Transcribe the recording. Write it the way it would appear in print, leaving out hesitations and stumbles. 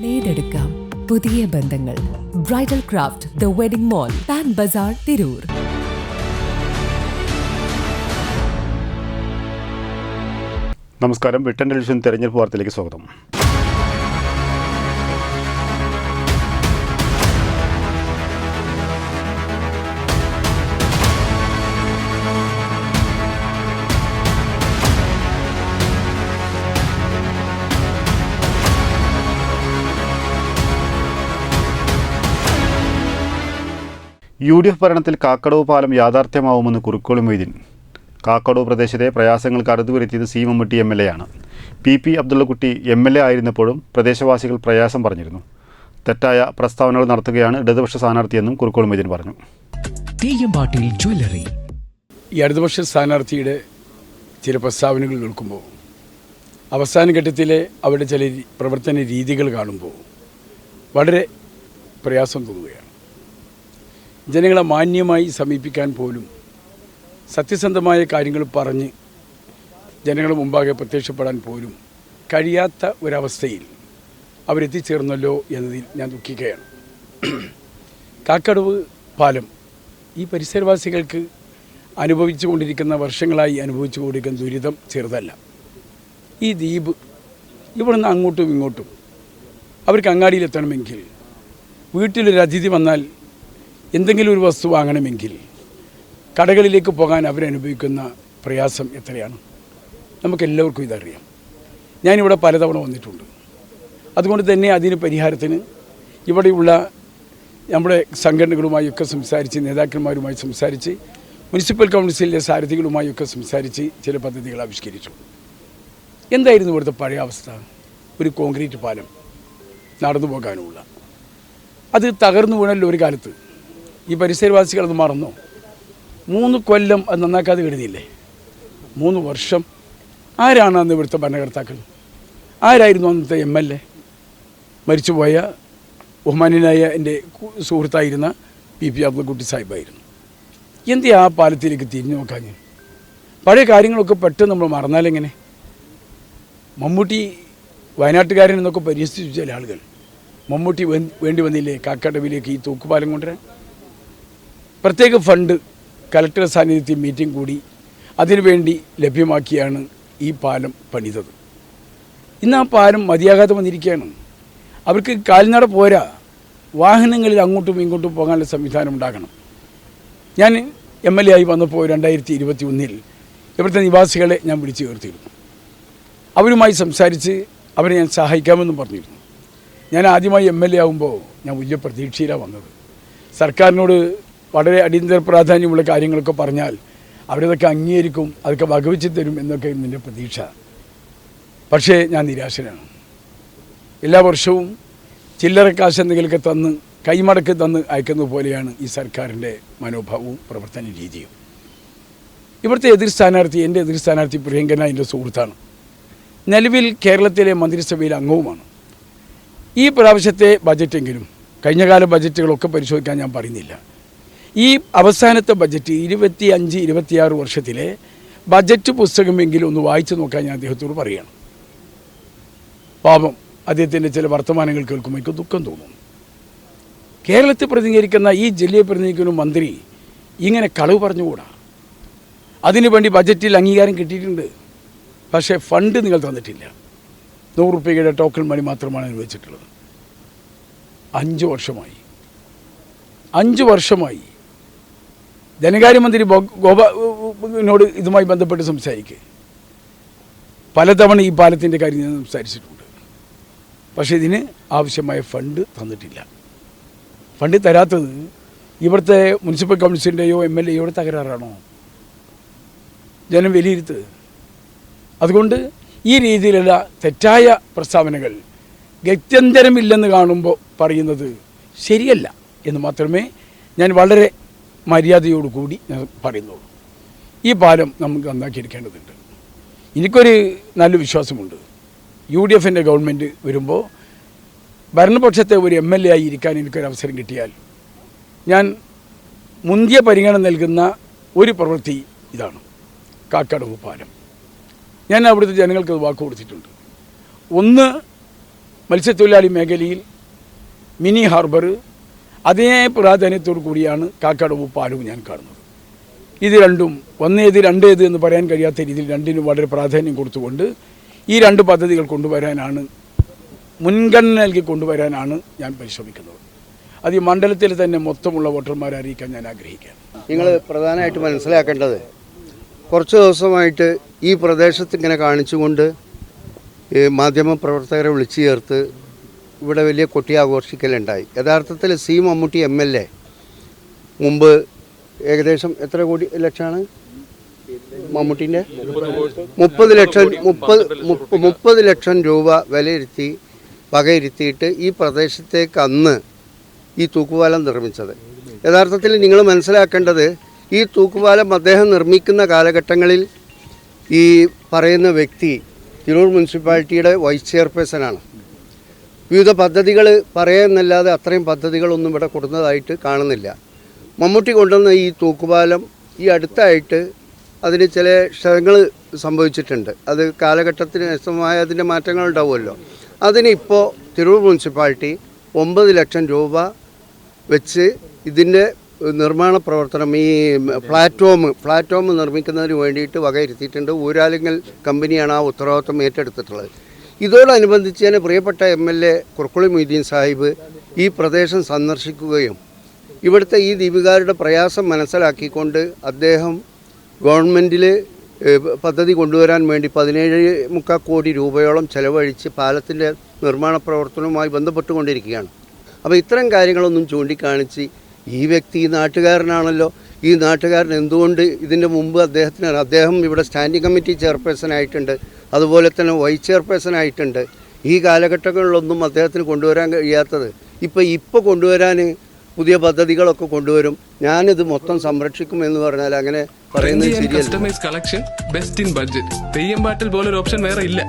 നേടെടുക്കാം പുതിയ ബന്ധങ്ങൾ. Bridal craft the wedding mall, Pan Bazar, Tirur. നമസ്കാരം. ബ്രിട്ടൻ ടെലിവിഷൻ തെരഞ്ഞെടുപ്പ് വാർത്തയിലേക്ക് സ്വാഗതം. UDF ഭരണത്തിൽ കാക്കടവ് പാലം യാഥാർത്ഥ്യമാവുമെന്ന് കുറുക്കോളി മൊയ്തീൻ. കാക്കടവ് പ്രദേശത്തെ പ്രയാസങ്ങൾക്ക് അറുതുവരുത്തിയത് സി മമ്മൂട്ടി MLA ആണ്. PP അബ്ദുള്ളക്കുട്ടി MLA ആയിരുന്നപ്പോഴും പ്രദേശവാസികൾ പ്രയാസം പറഞ്ഞിരുന്നു. തെറ്റായ പ്രസ്താവനകൾ നടത്തുകയാണ് ഇടതുപക്ഷ സ്ഥാനാർത്ഥിയെന്നും കുറുക്കോളി മൊയ്തീൻ പറഞ്ഞു. ഈ ഇടതുപക്ഷ സ്ഥാനാർത്ഥിയുടെ ചില പ്രസ്താവനകൾ കേൾക്കുമ്പോൾ, അവസാന ഘട്ടത്തിലെ അവരുടെ ചില പ്രവർത്തന രീതികൾ കാണുമ്പോൾ വളരെ പ്രയാസം തോന്നുകയാണ്. ജനങ്ങളെ മാന്യമായി സമീപിക്കാൻ പോലും, സത്യസന്ധമായ കാര്യങ്ങൾ പറഞ്ഞ് ജനങ്ങളുടെ മുമ്പാകെ പ്രത്യക്ഷപ്പെടാൻ പോലും കഴിയാത്ത ഒരവസ്ഥയിൽ അവരെത്തിച്ചേർന്നല്ലോ എന്നതിൽ ഞാൻ ദുഃഖിക്കുകയാണ്. കാക്കടവ് പാലം ഈ പരിസരവാസികൾക്ക് അനുഭവിച്ചു കൊണ്ടിരിക്കുന്ന, വർഷങ്ങളായി അനുഭവിച്ചു കൊണ്ടിരിക്കുന്ന ദുരിതം ചെറുതല്ല. ഈ ദ്വീപ് ഇവിടുന്ന് അങ്ങോട്ടും ഇങ്ങോട്ടും അവർക്ക് അങ്ങാടിയിലെത്തണമെങ്കിൽ, വീട്ടിലൊരു അതിഥി വന്നാൽ എന്തെങ്കിലും ഒരു വസ്തു വാങ്ങണമെങ്കിൽ കടകളിലേക്ക് പോകാൻ അവരനുഭവിക്കുന്ന പ്രയാസം എത്രയാണ് നമുക്കെല്ലാവർക്കും ഇതറിയാം. ഞാനിവിടെ പലതവണ വന്നിട്ടുണ്ട്. അതുകൊണ്ട് തന്നെ അതിന് പരിഹാരത്തിന് ഇവിടെയുള്ള നമ്മുടെ സംഘടനകളുമായൊക്കെ സംസാരിച്ച്, നേതാക്കന്മാരുമായി സംസാരിച്ച്, മുനിസിപ്പൽ കൗൺസിലിലെ സാരഥികളുമായൊക്കെ സംസാരിച്ച് ചില പദ്ധതികൾ ആവിഷ്കരിച്ചു. എന്തായിരുന്നു ഇവിടുത്തെ പഴയ അവസ്ഥ? ഒരു കോൺക്രീറ്റ് പാലം നടന്നു പോകാനുള്ള, അത് തകർന്നു വീണല്ലോ ഒരു കാലത്ത്. ഈ പരിസരവാസികൾ അത് മറന്നോ? 3 കൊല്ലം അത് നന്നാക്കാതെ കരുതിയില്ലേ? 3 വർഷം. ആരാണ് അന്ന് ഇവിടുത്തെ ഭരണകർത്താക്കൾ? ആരായിരുന്നു അന്നത്തെ MLA? മരിച്ചുപോയ ബഹുമാന്യനായ എൻ്റെ സുഹൃത്തായിരുന്ന PP അബ്ദുള്ളക്കുട്ടി സാഹിബായിരുന്നു. എന്തിനാ ആ പാലത്തിലേക്ക് തിരിഞ്ഞു നോക്കാൻ? പഴയ കാര്യങ്ങളൊക്കെ പെട്ടെന്ന് നമ്മൾ മറന്നാലെങ്ങനെ? മമ്മൂട്ടി വയനാട്ടുകാരൻ എന്നൊക്കെ പരിഹസിച്ച ചില ആളുകൾ, മമ്മൂട്ടി വേണ്ടി വന്നില്ലേ കാക്കടവിലേക്ക് ഈ തൂക്കുപാലം കൊണ്ടുവരാൻ? പ്രത്യേക ഫണ്ട് കലക്ടർ സാന്നിധ്യത്തിൽ മീറ്റിംഗ് കൂടി അതിനുവേണ്ടി ലഭ്യമാക്കിയാണ് ഈ പാലം പണിതത്. ഇന്ന് ആ പാലം മതിയാകാതെ വന്നിരിക്കുകയാണ്. അവർക്ക് കാൽനട പോരാ, വാഹനങ്ങളിൽ അങ്ങോട്ടും ഇങ്ങോട്ടും പോകാനുള്ള സംവിധാനം ഉണ്ടാകണം. ഞാൻ MLA ആയി വന്നപ്പോൾ 2021 ഇവിടുത്തെ നിവാസികളെ ഞാൻ വിളിച്ചു ചേർത്തിരുന്നു. അവരുമായി സംസാരിച്ച് അവരെ ഞാൻ സഹായിക്കാമെന്നും പറഞ്ഞിരുന്നു. ഞാൻ ആദ്യമായി MLA ആകുമ്പോൾ ഞാൻ വലിയ പ്രതീക്ഷയിലാണ് വന്നത്. സർക്കാരിനോട് വളരെ അടിയന്തര പ്രാധാന്യമുള്ള കാര്യങ്ങളൊക്കെ പറഞ്ഞാൽ അവരതൊക്കെ അംഗീകരിക്കും, അതൊക്കെ വകവെച്ച് തരും എന്നൊക്കെ എൻ്റെ പ്രതീക്ഷ. പക്ഷേ ഞാൻ നിരാശനാണ്. എല്ലാ വർഷവും ചില്ലറ കാശ് എന്തെങ്കിലുമൊക്കെ തന്ന്, കൈമടക്ക് തന്ന് അയക്കുന്നത് പോലെയാണ് ഈ സർക്കാരിൻ്റെ മനോഭാവവും പ്രവർത്തന രീതിയും. ഇവിടുത്തെ എതിർ സ്ഥാനാർത്ഥി, എൻ്റെ എതിർ സ്ഥാനാർത്ഥി പ്രിയങ്കരനായ എൻ്റെ സുഹൃത്താണ്. നിലവിൽ കേരളത്തിലെ മന്ത്രിസഭയിലെ അംഗവുമാണ്. ഈ പ്രാവശ്യത്തെ ബജറ്റെങ്കിലും, കഴിഞ്ഞകാല ബജറ്റുകളൊക്കെ പരിശോധിക്കാൻ ഞാൻ പറയുന്നില്ല, ഈ അവസാനത്തെ ബജറ്റ് 25-26 വർഷത്തിലെ ബജറ്റ് പുസ്തകമെങ്കിലും ഒന്ന് വായിച്ചു നോക്കാൻ ഞാൻ അദ്ദേഹത്തോട് പറയുകയാണ്. പാപം, അദ്ദേഹത്തിൻ്റെ ചില വർത്തമാനങ്ങൾ കേൾക്കുമ്പോൾ എനിക്ക് ദുഃഖം തോന്നുന്നു. കേരളത്തിൽ പ്രതിനിധീകരിക്കുന്ന, ഈ ജില്ലയെ പ്രതിനിധീകരിക്കുന്ന മന്ത്രി ഇങ്ങനെ കളവ് പറഞ്ഞുകൂടാ. അതിനുവേണ്ടി ബജറ്റിൽ അംഗീകാരം കിട്ടിയിട്ടുണ്ട്, പക്ഷേ ഫണ്ട് നിങ്ങൾ തന്നിട്ടില്ല. 100 രൂപയുടെ ടോക്കൺ മണി മാത്രമാണ് അനുവദിച്ചിട്ടുള്ളത്. 5 വർഷമായി ധനകാര്യമന്ത്രി ഗോപാനോട് ഇതുമായി ബന്ധപ്പെട്ട് സംസാരിക്കുക. പലതവണ ഈ പാലത്തിൻ്റെ കാര്യം ഞാൻ സംസാരിച്ചിട്ടുണ്ട്. പക്ഷേ ഇതിന് ആവശ്യമായ ഫണ്ട് തന്നിട്ടില്ല. ഫണ്ട് തരാത്തത് ഇവിടുത്തെ മുനിസിപ്പൽ കൗൺസിലിൻ്റെയോ MLAയോട് തകരാറാണോ? ജനം വിലയിരുത്ത്. അതുകൊണ്ട് ഈ രീതിയിലുള്ള തെറ്റായ പ്രസ്താവനകൾ ഗത്യന്തരമില്ലെന്ന് കാണുമ്പോൾ പറയുന്നത് ശരിയല്ല എന്ന് മാത്രമേ ഞാൻ വളരെ മര്യാദയോടുകൂടി ഞാൻ പറയുന്നുള്ളൂ. ഈ പാലം നമുക്ക് നന്നാക്കിയെടുക്കേണ്ടതുണ്ട്. എനിക്കൊരു നല്ല വിശ്വാസമുണ്ട്. UDFൻ്റെ ഗവൺമെൻറ് വരുമ്പോൾ ഭരണപക്ഷത്തെ ഒരു MLA ആയി ഇരിക്കാൻ എനിക്കൊരവസരം കിട്ടിയാൽ ഞാൻ മുന്തിയ പരിഗണന നൽകുന്ന ഒരു പ്രവൃത്തി ഇതാണ്, കാക്കടവ് പാലം. ഞാൻ അവിടുത്തെ ജനങ്ങൾക്ക് വാക്ക് കൊടുത്തിട്ടുണ്ട്. ഒന്ന്, മത്സ്യത്തൊഴിലാളി മേഖലയിൽ മിനി ഹാർബർ അതേ പ്രാധാന്യത്തോടു കൂടിയാണ് കാക്കടവ് പാലവും ഞാൻ കാണുന്നത്. ഇത് രണ്ടും ഒന്നേത് രണ്ടേത് എന്ന് പറയാൻ കഴിയാത്ത രീതിയിൽ രണ്ടിനും വളരെ പ്രാധാന്യം കൊടുത്തുകൊണ്ട് ഈ രണ്ട് പദ്ധതികൾ കൊണ്ടുവരാനാണ്, മുൻഗണന നൽകി കൊണ്ടുവരാനാണ് ഞാൻ പരിശ്രമിക്കുന്നത്. അത് ഈ മണ്ഡലത്തിൽ തന്നെ മൊത്തമുള്ള വോട്ടർമാരെ അറിയിക്കാൻ ഞാൻ ആഗ്രഹിക്കുകയാണ്. നിങ്ങൾ പ്രധാനമായിട്ട് മനസ്സിലാക്കേണ്ടത്, കുറച്ച് ദിവസമായിട്ട് ഈ പ്രദേശത്ത് ഇങ്ങനെ കാണിച്ചുകൊണ്ട് മാധ്യമപ്രവർത്തകരെ വിളിച്ചു ചേർത്ത് ഇവിടെ വലിയ കൊട്ടി ആഘോഷിക്കലുണ്ടായി. യഥാർത്ഥത്തിൽ സി മമ്മൂട്ടി MLA മുമ്പ് ഏകദേശം എത്ര കോടി ലക്ഷമാണ് മമ്മൂട്ടീൻ്റെ 30 ലക്ഷം രൂപ വിലയിരുത്തി വകയിരുത്തിയിട്ട് ഈ പ്രദേശത്തേക്ക് അന്ന് ഈ തൂക്കുപാലം നിർമ്മിച്ചത്. യഥാർത്ഥത്തിൽ നിങ്ങൾ മനസ്സിലാക്കേണ്ടത്, ഈ തൂക്കുപാലം അദ്ദേഹം നിർമ്മിക്കുന്ന കാലഘട്ടങ്ങളിൽ ഈ പറയുന്ന വ്യക്തി തിരൂർ മുനിസിപ്പാലിറ്റിയുടെ വൈസ് ചെയർപേഴ്സണാണ്. വിവിധ പദ്ധതികൾ പറയുന്നല്ലാതെ അത്രയും പദ്ധതികളൊന്നും ഇവിടെ കൊടുക്കുന്നതായിട്ട് കാണുന്നില്ല. മമ്മൂട്ടി കൊണ്ടുവന്ന ഈ തൂക്കുപാലം ഈ അടുത്തായിട്ട് അതിന് ചില ക്ഷതങ്ങൾ സംഭവിച്ചിട്ടുണ്ട്. അത് കാലഘട്ടത്തിന് ശേഷമായ അതിൻ്റെ മാറ്റങ്ങൾ ഉണ്ടാവുമല്ലോ. അതിനിപ്പോൾ തിരൂർ മുനിസിപ്പാലിറ്റി 9 ലക്ഷം രൂപ വെച്ച് ഇതിൻ്റെ നിർമ്മാണ പ്രവർത്തനം, ഈ പ്ലാറ്റ്ഫോം നിർമ്മിക്കുന്നതിന് വേണ്ടിയിട്ട് വകയിരുത്തിയിട്ടുണ്ട്. ഊരാലിങ്ങൽ കമ്പനിയാണ് ആ ഉത്തരവാദിത്വം ഏറ്റെടുത്തിട്ടുള്ളത്. ഇതോടനുബന്ധിച്ച് തന്നെ പ്രിയപ്പെട്ട MLA കുർക്കുളി മൊയ്തീൻ സാഹിബ് ഈ പ്രദേശം സന്ദർശിക്കുകയും ഇവിടുത്തെ ഈ ദ്വീപുകാരുടെ പ്രയാസം മനസ്സിലാക്കിക്കൊണ്ട് അദ്ദേഹം ഗവൺമെൻറ്റിൽ പദ്ധതി കൊണ്ടുവരാൻ വേണ്ടി 17.25 കോടി രൂപയോളം ചെലവഴിച്ച് പാലത്തിൻ്റെ നിർമ്മാണ പ്രവർത്തനവുമായി ബന്ധപ്പെട്ടുകൊണ്ടിരിക്കുകയാണ്. അപ്പോൾ ഇത്തരം കാര്യങ്ങളൊന്നും ചൂണ്ടിക്കാണിച്ച് ഈ വ്യക്തി ഈ നാട്ടുകാരനാണല്ലോ, ഈ നാട്ടുകാരൻ എന്തുകൊണ്ട് ഇതിൻ്റെ മുമ്പ് അദ്ദേഹം ഇവിടെ സ്റ്റാൻഡിംഗ് കമ്മിറ്റി ചെയർപേഴ്സൺ ആയിട്ടുണ്ട്, അതുപോലെ തന്നെ വൈസ് ചെയർപേഴ്സൺ ആയിട്ടുണ്ട്. ഈ കാലഘട്ടങ്ങളിലൊന്നും അദ്ദേഹത്തിന് കൊണ്ടുവരാൻ കഴിയാത്തത് ഇപ്പോൾ കൊണ്ടുവരാൻ പുതിയ പദ്ധതികളൊക്കെ കൊണ്ടുവരും, ഞാനിത് മൊത്തം സംരക്ഷിക്കും എന്ന് പറഞ്ഞാൽ അങ്ങനെ പറയുന്നത് ശരിയല്ല. Customise collection, best in budget, Theyyam പാട്ടിൽ പോലൊരു ഓപ്ഷൻ വേറെ ഇല്ല.